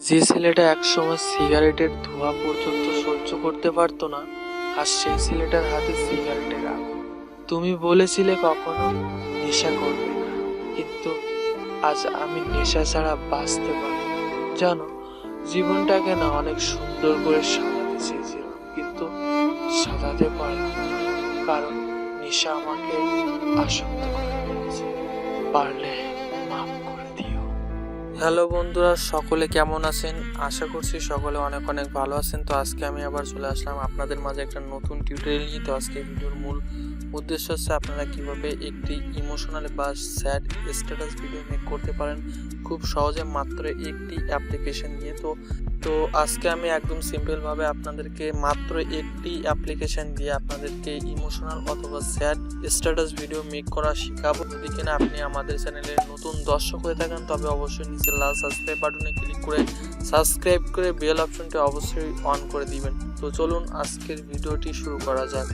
যে ছেলেটা একসময় সিগারেটের ধোঁয়া পর্যন্ত সহ্য করতে পারতো না, আর সেই ছেলেটার হাতে সিগারেটের আগুন। তুমি বলেছিলে কখনো নেশা করবে না, কিন্তু আজ আমি নেশা ছাড়া বাঁচতে পারি না। জানো, জীবনটাকে না অনেক সুন্দর করে সাজাতে চেয়েছিলাম, কিন্তু সাজাতে পারলাম না, কারণ নেশা আমাকে আসক্ত করে ফেলেছে। পারলে মাফ করে দিও। হ্যালো বন্ধুরা, সকলে কেমন আছেন? আশা করছি সকলে অনেক অনেক ভালো আছেন। তো আজকে আমি আবার চলে আসলাম আপনাদের মাঝে একটা নতুন টিউটোরিয়াল নিয়ে। তো আজকে ভিডিওর মূল উদ্দেশ্য হচ্ছে আপনারা কিভাবে একটি ইমোশনাল বা স্যাড স্ট্যাটাস ভিডিও মেক করতে পারেন খুব সহজে মাত্র একটি অ্যাপ্লিকেশন দিয়ে। তো আজকে আমি একদম সিম্পলভাবে আপনাদেরকে মাত্র একটি অ্যাপ্লিকেশন দিয়ে আপনাদেরকে ইমোশনাল অথবা স্যাড স্ট্যাটাস ভিডিও মেক করা শেখাবো। যদি কিনা আপনি আমাদের চ্যানেলের নতুন দর্শক হয়ে থাকেন, তবে অবশ্যই নিচে লাল সাবস্ক্রাইব বাটনে ক্লিক করে সাবস্ক্রাইব করে বেল অপশনটি অবশ্যই অন করে দিবেন। তো চলুন আজকের ভিডিওটি শুরু করা যাক।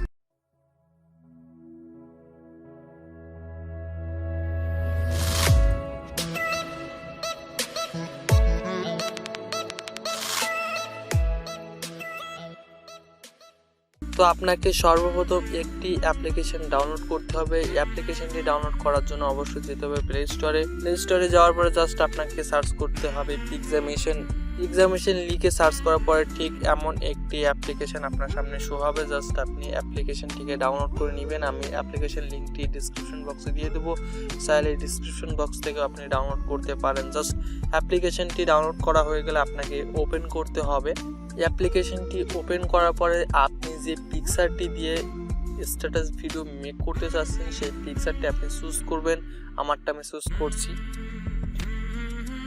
তো আপনাকে সর্বপ্রথম একটি অ্যাপ্লিকেশন ডাউনলোড করতে হবে। এই অ্যাপ্লিকেশনটি ডাউনলোড করার জন্য অবশ্যই যেতে হবে প্লে স্টোরে যাওয়ার পরে জাস্ট আপনাকে সার্চ করতে হবে pixmation লিখে সার্চ করার পরে ঠিক এমন একটি অ্যাপ্লিকেশন আপনার সামনে শো হবে। জাস্ট আপনি অ্যাপ্লিকেশনটিকে ডাউনলোড করে নেবেন। আমি অ্যাপ্লিকেশন লিঙ্কটি ডিসক্রিপশন বক্সে দিয়ে দেবো, চাইলে ডিসক্রিপশন বক্স থেকে আপনি ডাউনলোড করতে পারেন। জাস্ট অ্যাপ্লিকেশনটি ডাউনলোড করা হয়ে গেলে আপনাকে ওপেন করতে হবে। অ্যাপ্লিকেশনটি ওপেন করার পরে আপনি যে পিকচারটি দিয়ে স্ট্যাটাস ভিডিও মেক করতে চাচ্ছেন সেই পিকচারটি আপনি চুজ করবেন। আমারটা আমি চুজ করছি।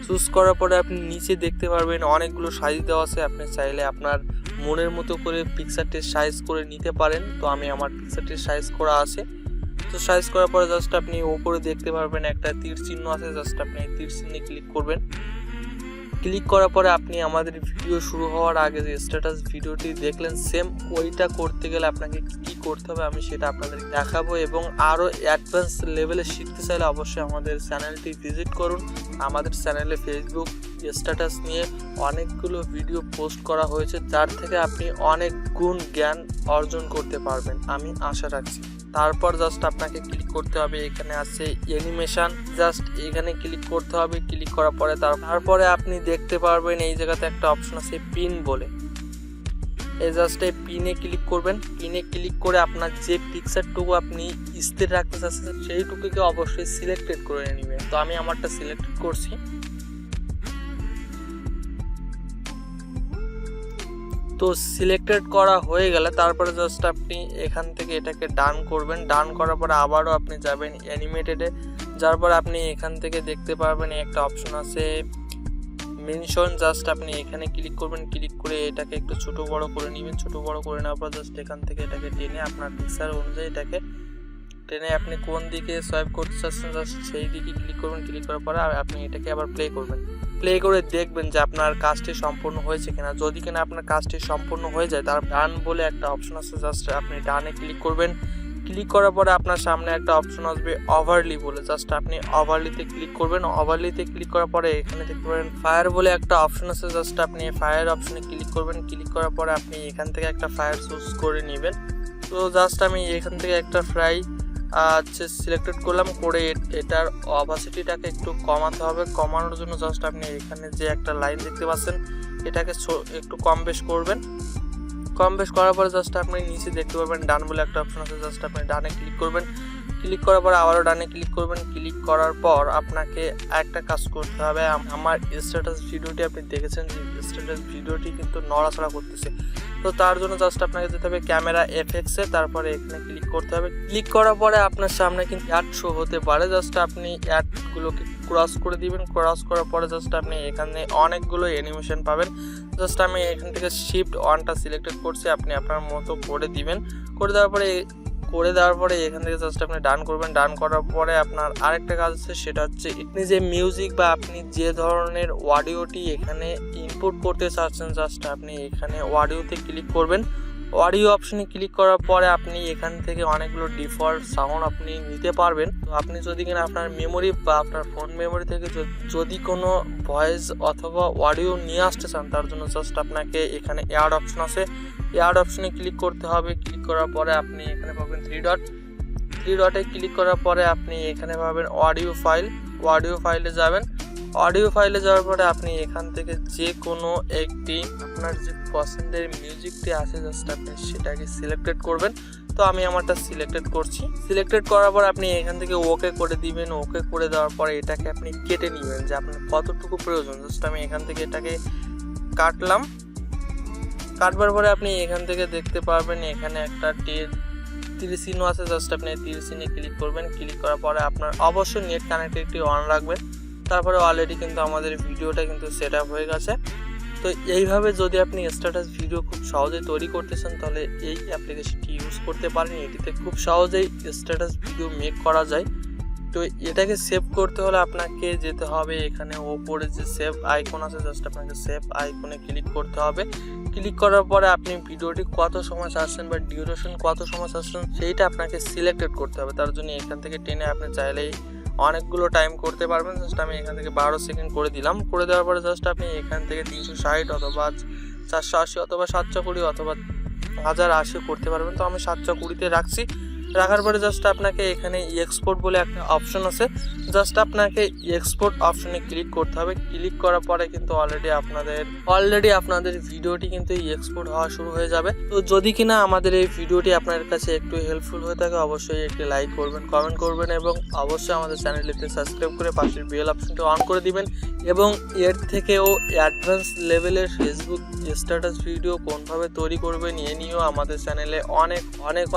চুজ করার পরে আপনি নিচে দেখতে পারবেন অনেকগুলো সাইজ দেওয়া আছে। আপনি চাইলে আপনার মনের মতো করে পিকচারটির সাইজ করে নিতে পারেন। তো আমি আমার পিকচারটির সাইজ করা আছে। তো সাইজ করার পরে জাস্ট আপনি উপরে দেখতে পারবেন একটা তীর চিহ্ন আছে। জাস্ট আপনি এই তীর চিহ্নে ক্লিক করবেন। ক্লিক করার পরে আপনি আমাদের ভিডিও শুরু হওয়ার আগে যে স্ট্যাটাস ভিডিওটি দেখলেন, সেম ওইটা করতে গেলে আপনাকে কি করতে হবে আমি সেটা আপনাদের দেখাবো। এবং আরও অ্যাডভান্স লেভেলে শিখতে চাইলে অবশ্যই আমাদের চ্যানেলটি ভিজিট করুন। আমাদের চ্যানেলে ফেসবুক স্ট্যাটাস নিয়ে অনেকগুলো ভিডিও পোস্ট করা হয়েছে, যার থেকে আপনি অনেক গুণ জ্ঞান অর্জন করতে পারবেন, আমি আশা রাখছি। তারপর জাস্ট আপনাকে ক্লিক করতে হবে, এখানে আছে অ্যানিমেশন, জাস্ট এখানে ক্লিক করতে হবে। ক্লিক করার পরে তারপরে আপনি দেখতে পারবেন এই জায়গাতে একটা অপশন আছে পিন বলে। এই জাস্ট এই পিনে ক্লিক করবেন। পিনে ক্লিক করে আপনার যে পিকচারটুকু আপনি স্থির রাখতে চাচ্ছেন সেইটুকুকে অবশ্যই সিলেক্টেড করে নেবেন। তো আমি আমারটা সিলেক্টেড করছি। তো সিলেক্টেড করা হয়ে গেলে তারপরে জাস্ট আপনি এখান থেকে এটাকে ডান করবেন। ডান করার পরে আবারও আপনি যাবেন অ্যানিমেটেডে। যার পরে আপনি এখান থেকে দেখতে পারবেন একটা অপশন আছে মেনশন। জাস্ট আপনি এখানে ক্লিক করবেন। ক্লিক করে এটাকে একটু ছোট বড় করে নেবেন। ছোট বড় করে নেওয়ার পর জাস্ট এখান থেকে এটাকে টেনে আপনার পিকচার অনুযায়ী এটাকে টেনে আপনি কোন দিকে সোয়াইপ করতে চাচ্ছেন জাস্ট সেই দিকে ক্লিক করবেন। ক্লিক করার পরে আপনি এটাকে আবার প্লে করবেন। প্লে করে দেখবেন যে আপনার কাজটি সম্পূর্ণ হয়েছে কিনা। যদি কিনা আপনার কাজটি সম্পূর্ণ হয়ে যায়, তার ডান বলে একটা অপশন আছে, জাস্ট আপনি ডানে ক্লিক করবেন। ক্লিক করার পরে আপনার সামনে একটা অপশন আসবে ওভারলি বলে, জাস্ট আপনি ওভারলিতে ক্লিক করবেন। ওভারলিতে ক্লিক করার পরে এখানে দেখতে পারেন ফায়ার বলে একটা অপশন আছে, জাস্ট আপনি ফায়ার অপশনে ক্লিক করবেন। ক্লিক করার পরে আপনি এখান থেকে একটা ফায়ার চুজ করে নেবেন। তো জাস্ট আমি এখান থেকে একটা ফ্রাই সিলেক্টেড করলাম। করে এটার অপাসিটিটাকে একটু কমাতে হবে। কমানোর জন্য জাস্ট আপনি এখানে যে একটা লাইন দেখতে পাচ্ছেন এটাকে একটু কম বেশ করবেন। কম বেশ করার পরে জাস্ট আপনি নিচে দেখতে পারবেন ডান বলে একটা অপশন আছে, জাস্ট আপনি ডানে ক্লিক করবেন। ক্লিক করার পরে আবারও ডানে ক্লিক করবেন। ক্লিক করার পর আপনাকে একটা কাজ করতে হবে। আমার স্ট্যাটাস ভিডিওটি আপনি দেখেছেন যে স্ট্যাটাস ভিডিওটি কিন্তু নড়াচড়া করতেছে। তো তার জন্য জাস্ট আপনাকে যেতে হবে ক্যামেরা এফেক্টসে। তারপরে এখানে ক্লিক করতে হবে। ক্লিক করার পরে আপনার সামনে কিন্তু অ্যাড শো হতে পারে। জাস্ট আপনি অ্যাডগুলোকে ক্রস করে দিবেন। ক্রস করার পরে জাস্ট আপনি এখানে অনেকগুলো অ্যানিমেশন পাবেন। জাস্ট আমি এখান থেকে শিফট ওয়ানটা সিলেক্টেড করছি, আপনি আপনার মতো করে দিবেন। করে দেওয়ার পরে এখান থেকে জাস্ট আপনি ডান করবেন। ডান করার পরে আপনার আরেকটা কাজ আছে, সেটা হচ্ছে আপনি যে মিউজিক বা আপনি যে ধরনের অডিওটি এখানে ইনপুট করতে চাচ্ছেন, জাস্ট আপনি এখানে অডিওতে ক্লিক করবেন। অডিও অপশনে ক্লিক করার পরে আপনি এখান থেকে অনেকগুলো ডিফল্ট সাউন্ড আপনি নিতে পারবেন। তো আপনি যদি কিনা আপনার মেমোরি বা আপনার ফোন মেমোরি থেকে যদি কোনো ভয়েস অথবা অডিও নিয়ে আসতে চান, তার জন্য জাস্ট আপনাকে এখানে অ্যাড অপশন আছে, অ্যাড অপশনে ক্লিক করতে হবে। ক্লিক করার পরে আপনি এখানে পাবেন থ্রি ডটে ক্লিক করার পরে আপনি এখানে পাবেন অডিও ফাইলে যাবেন। অডিও ফাইলে যাওয়ার পরে আপনি এখান থেকে যে কোনো একটি আপনার যে পছন্দের মিউজিকটি আছে জাস্ট আপনি সেটাকে সিলেক্টেড করবেন। তো আমি আমারটা সিলেক্টেড করছি। সিলেক্টেড করার পর আপনি এখান থেকে ওকে করে দিবেন। ওকে করে দেওয়ার পরে এটাকে আপনি কেটে নেবেন যে আপনার কতটুকু প্রয়োজন। জাস্ট আমি এখান থেকে এটাকে কাটলাম। কাটবার পরে আপনি এখান থেকে দেখতে পারবেন এখানে একটা তীর চিহ্ন আছে, জাস্ট আপনি তীর চিহ্নে ক্লিক করবেন। ক্লিক করার পরে আপনার অবশ্যই নেট কানেক্টিভিটি অন রাখবেন। তারপরে অলরেডি কিন্তু আমাদের ভিডিওটা কিন্তু সেট আপ হয়ে গেছে। তো এইভাবে যদি আপনি স্ট্যাটাস ভিডিও খুব সহজেই তৈরি করতে চান তাহলে এই অ্যাপ্লিকেশনটি ইউজ করতে পারেন। এটিতে খুব সহজেই স্ট্যাটাস ভিডিও মেক করা যায়। তো এটাকে সেভ করতে হলে আপনাকে যেতে হবে এখানে ওপরে যে সেভ আইকন আছে, জাস্ট আপনাকে সেভ আইকনে ক্লিক করতে হবে। ক্লিক করার পরে আপনি ভিডিওটি কত সময় চাচ্ছেন বা ডিউরেশন কত সময় চাচ্ছেন সেইটা আপনাকে সিলেক্টেড করতে হবে। তার জন্য এখান থেকে টেনে আপনি চাইলেই অনেকগুলো টাইম করতে পারবেন। জাস্ট আমি এখান থেকে 12 সেকেন্ড করে দিলাম। করে দেওয়ার পরে জাস্ট আপনি এখান থেকে 360 অথবা 480 অথবা 720 অথবা 1080 করতে পারবেন। তো আমি 720-তে রাখছি। রাখার পরে জাস্ট আপনাকে এখানে এক্সপোর্ট বলে একটা অপশন আছে, জাস্ট আপনাকে এক্সপোর্ট অপশনে ক্লিক করতে হবে। ক্লিক করার পরে কিন্তু অলরেডি আপনাদের ভিডিওটি কিন্তু এক্সপোর্ট হওয়া শুরু হয়ে যাবে। তো যদি কিনা আমাদের এই ভিডিওটি আপনার কাছে একটু হেল্পফুল হয়ে থাকে অবশ্যই একটি লাইক করবেন, কমেন্ট করবেন এবং অবশ্যই আমাদের চ্যানেলটিতে সাবস্ক্রাইব করে পাশের বেল অপশনটি অন করে দিবেন। এবং এর থেকেও অ্যাডভান্স লেভেলের ফেসবুক স্ট্যাটাস ভিডিও কোনভাবে তৈরি করবেন এ নিয়েও আমাদের চ্যানেলে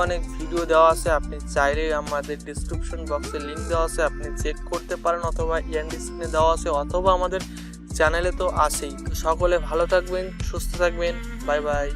অনেক ভিডিও দেওয়া আছে। আপনি চাইলে আমাদের ডিসক্রিপশন বক্সে লিঙ্ক দেওয়া আছে, আপনি চেক করতে পারেন, অথবা এন্ড স্ক্রিনে দেওয়া আছে, অথবা আমাদের চ্যানেলে তো আছেই। সকলে ভালো থাকবেন, সুস্থ থাকবেন, বাই বাই।